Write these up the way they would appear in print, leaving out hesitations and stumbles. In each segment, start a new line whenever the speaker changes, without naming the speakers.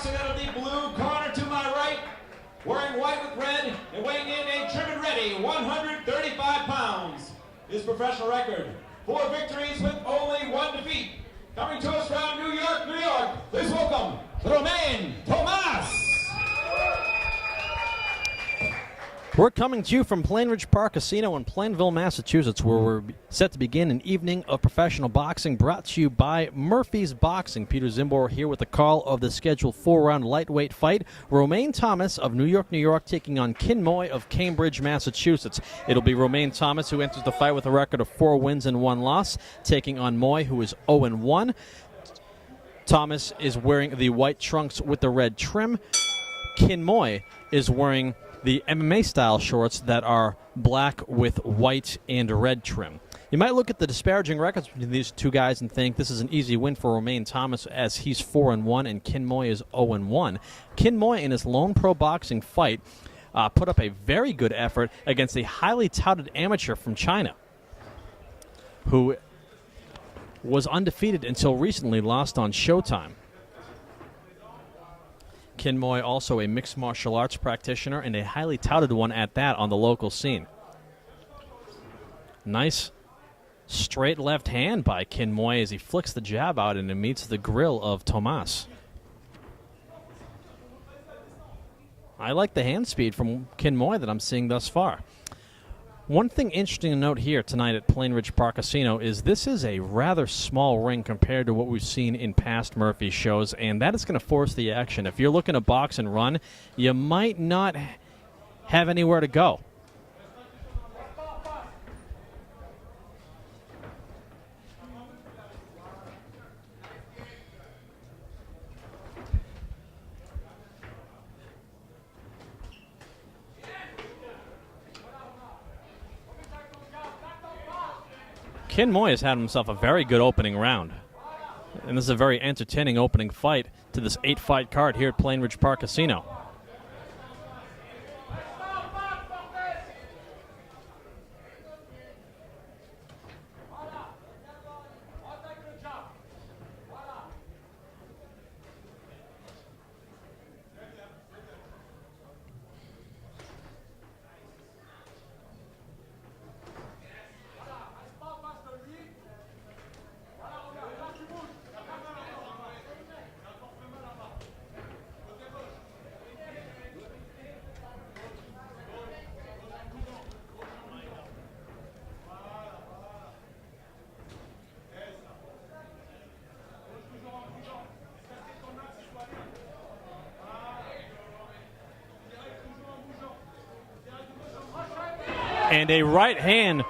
boxing out of the blue corner to my right, wearing white with red and weighing in a trim and ready 135 pounds. His professional record, 4 victories with only 1 defeat. Coming to us from New York, New York, please welcome Romain Thomas.
We're coming to you from Plainridge Park Casino in Plainville, Massachusetts, where we're set to begin an evening of professional boxing brought to you by Murphy's Boxing. Peter Zimbor here with the call of the scheduled 4-round lightweight fight. Romain Thomas of New York, New York, taking on Kin Moy of Cambridge, Massachusetts. It'll be Romain Thomas who enters the fight with a record of 4 wins and 1 loss, taking on Moy, who is 0-1. Thomas is wearing the white trunks with the red trim. Kin Moy is wearing the MMA-style shorts that are black with white and red trim. You might look at the disparaging records between these two guys and think this is an easy win for Romain Thomas, as he's 4-1 and Kin Moy is 0-1. Kin Moy, in his lone pro boxing fight, put up a very good effort against a highly touted amateur from China who was undefeated until recently lost on Showtime. Kin Moy, also a mixed martial arts practitioner, and a highly touted one at that on the local scene. Nice straight left hand by Kin Moy as he flicks the jab out and it meets the grill of Thomas. I like the hand speed from Kin Moy that I'm seeing thus far. One thing interesting to note here tonight at Plainridge Park Casino is this is a rather small ring compared to what we've seen in past Murphy shows, and that is going to force the action. If you're looking to box and run, you might not have anywhere to go. Kin Moy has had himself a very good opening round. And this is a very entertaining opening fight to this 8-fight card here at Plainridge Park Casino. And a right hand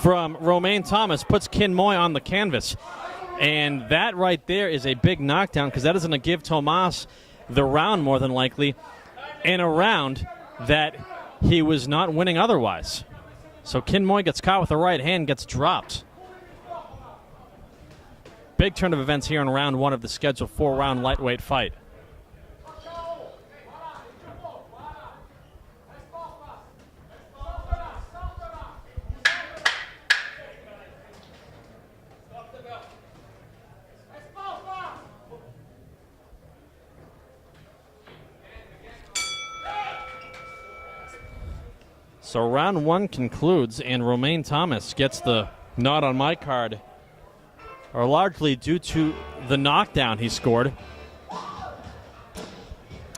from Romain Thomas puts Kin Moy on the canvas. And that right there is a big knockdown, because that is going to give Thomas the round more than likely, and a round that he was not winning otherwise. So Kin Moy gets caught with the right hand, gets dropped. Big turn of events here in round 1 of the scheduled 4-round lightweight fight. So round 1 concludes, and Romain Thomas gets the nod on my card, or largely due to the knockdown he scored.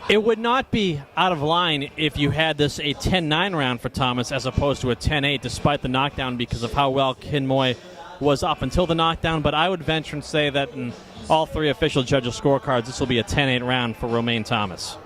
It would not be out of line if you had this a 10-9 round for Thomas as opposed to a 10-8, despite the knockdown, because of how well Kin Moy was up until the knockdown. But I would venture and say that in all 3 official judges' scorecards, this will be a 10-8 round for Romain Thomas.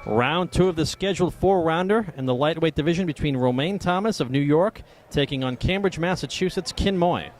Round 2 of the scheduled 4-rounder in the lightweight division between Romain Thomas of New York taking on Cambridge, Massachusetts, Kin Moy.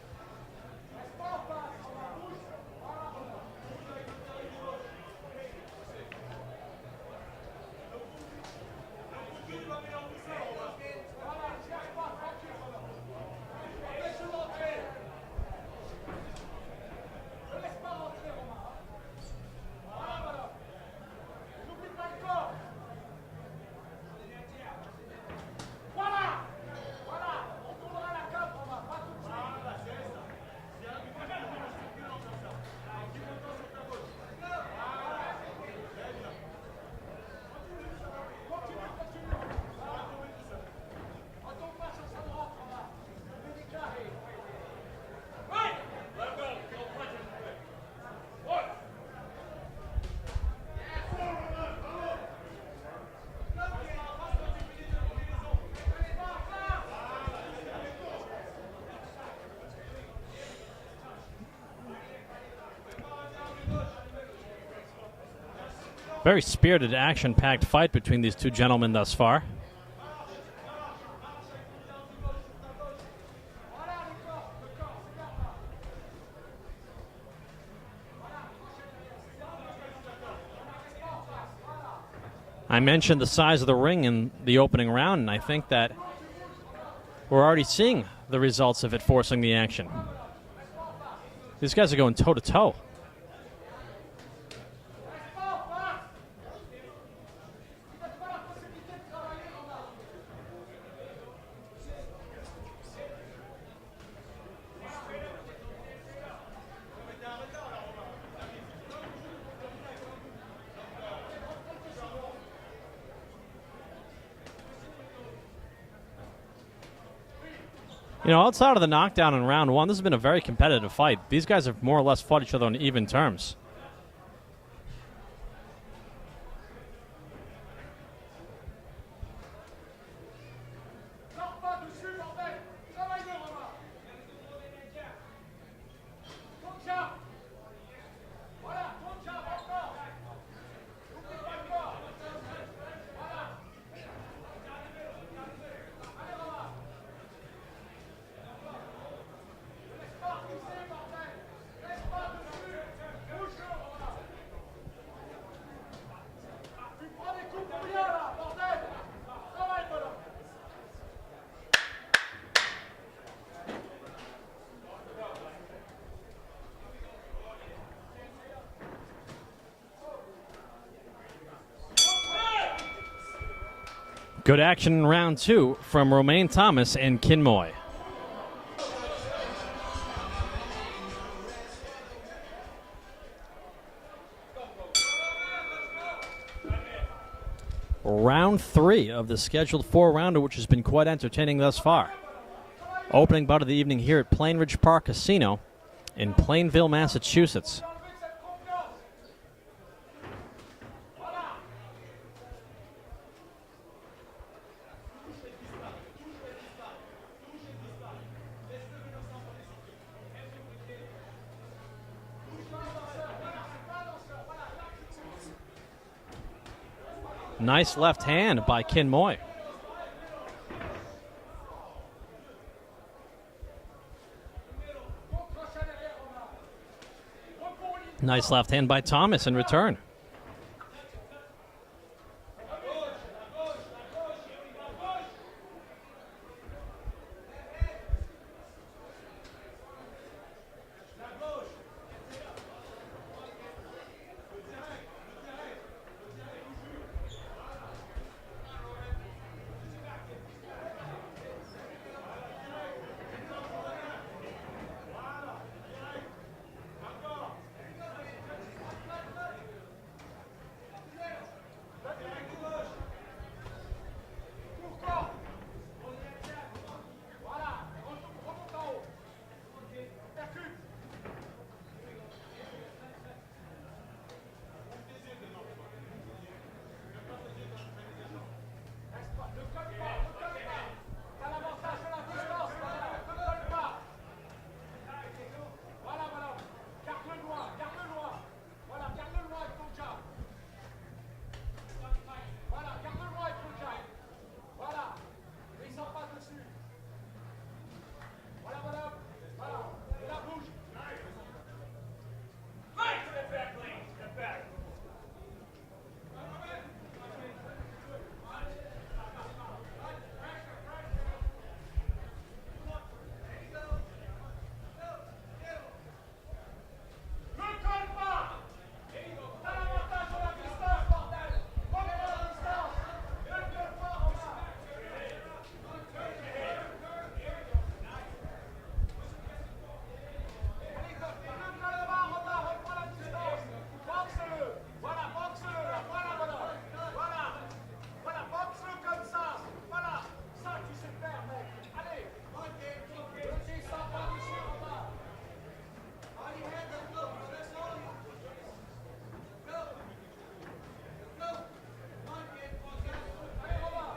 Very spirited, action-packed fight between these two gentlemen thus far. I mentioned the size of the ring in the opening round, and I think that we're already seeing the results of it forcing the action. These guys are going toe-to-toe. You know, outside of the knockdown in round one, this has been a very competitive fight. These guys have more or less fought each other on even terms. Good action in round two from Romain Thomas and Kinmoy. Round three of the scheduled four-rounder, which has been quite entertaining thus far. Opening bout of the evening here at Plainridge Park Casino in Plainville, Massachusetts. Nice left hand by Kinmoy. Nice left hand by Thomas in return.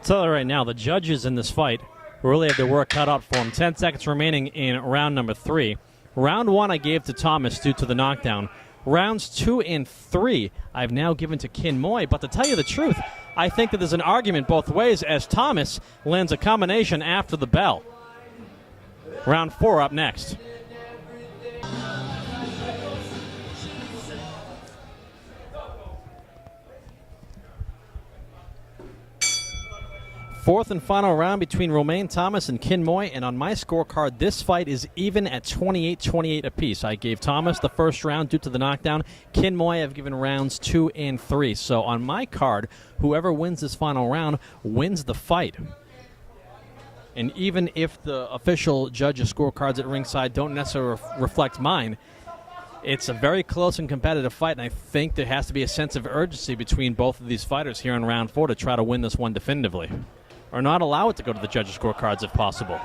Tell you right now, the judges in this fight really have their work cut out for them. 10 seconds remaining in round number three. Round one I gave to Thomas due to the knockdown. Rounds 2 and 3 I've now given to Kin Moy, but to tell you the truth, I think that there's an argument both ways as Thomas lands a combination after the bell. Round 4 up next. Fourth and final round between Romain Thomas and Kin Moy, and on my scorecard, this fight is even at 28-28 apiece. I gave Thomas the first round due to the knockdown. Kin Moy I've given rounds 2 and 3. So on my card, whoever wins this final round wins the fight. And even if the official judges' scorecards at ringside don't necessarily reflect mine, it's a very close and competitive fight, and I think there has to be a sense of urgency between both of these fighters here in round 4 to try to win this one definitively, or not allow it to go to the judges' scorecards if possible.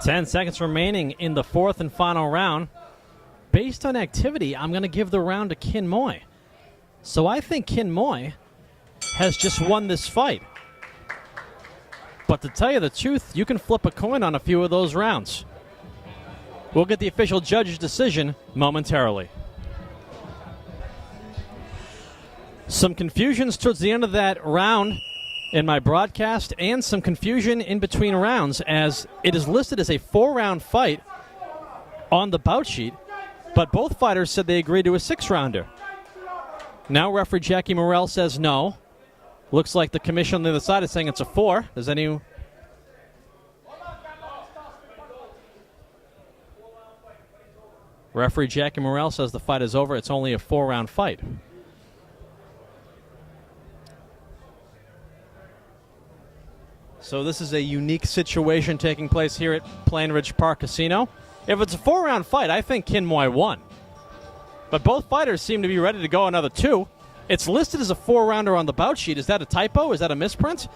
Ten seconds remaining in the fourth and final round. Based on activity, I'm going to give the round to Kin Moy. So I think Kin Moy has just won this fight. But to tell you the truth, you can flip a coin on a few of those rounds. We'll get the official judge's decision momentarily. Some confusions towards the end of that round in my broadcast, and some confusion in between rounds, as it is listed as a 4-round fight on the bout sheet, but both fighters said they agreed to a 6-rounder. Now referee Jackie Morrell says no. Looks like the commission on the other side is saying it's a 4. Does any... Referee Jackie Morrell says the fight is over. It's only a 4-round fight. So this is a unique situation taking place here at Plainridge Park Casino. If it's a 4-round fight, I think Kin Moy won. But both fighters seem to be ready to go another 2. It's listed as a 4-rounder on the bout sheet. Is that a typo? Is that a misprint?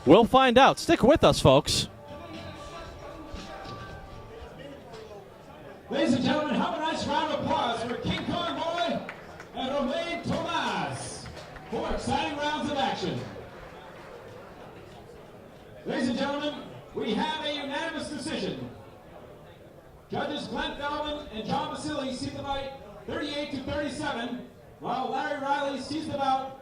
We'll find out. Stick with us, folks.
Ladies and gentlemen, have a nice round of applause for King Kong Moy and Romain Thomas. 4 exciting rounds of action. Ladies and gentlemen, we have a unanimous decision. Judges Glenn Feldman and John Basile see the fight 38-37, while Larry Riley sees the bout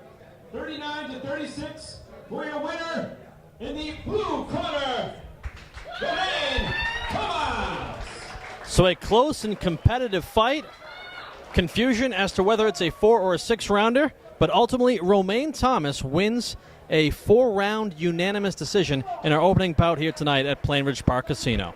39-36 for your winner in the blue corner, Romain
So a close and competitive fight. Confusion as to whether it's a 4 or a 6 rounder, but ultimately Romain Thomas wins a 4-round unanimous decision in our opening bout here tonight at Plainridge Park Casino.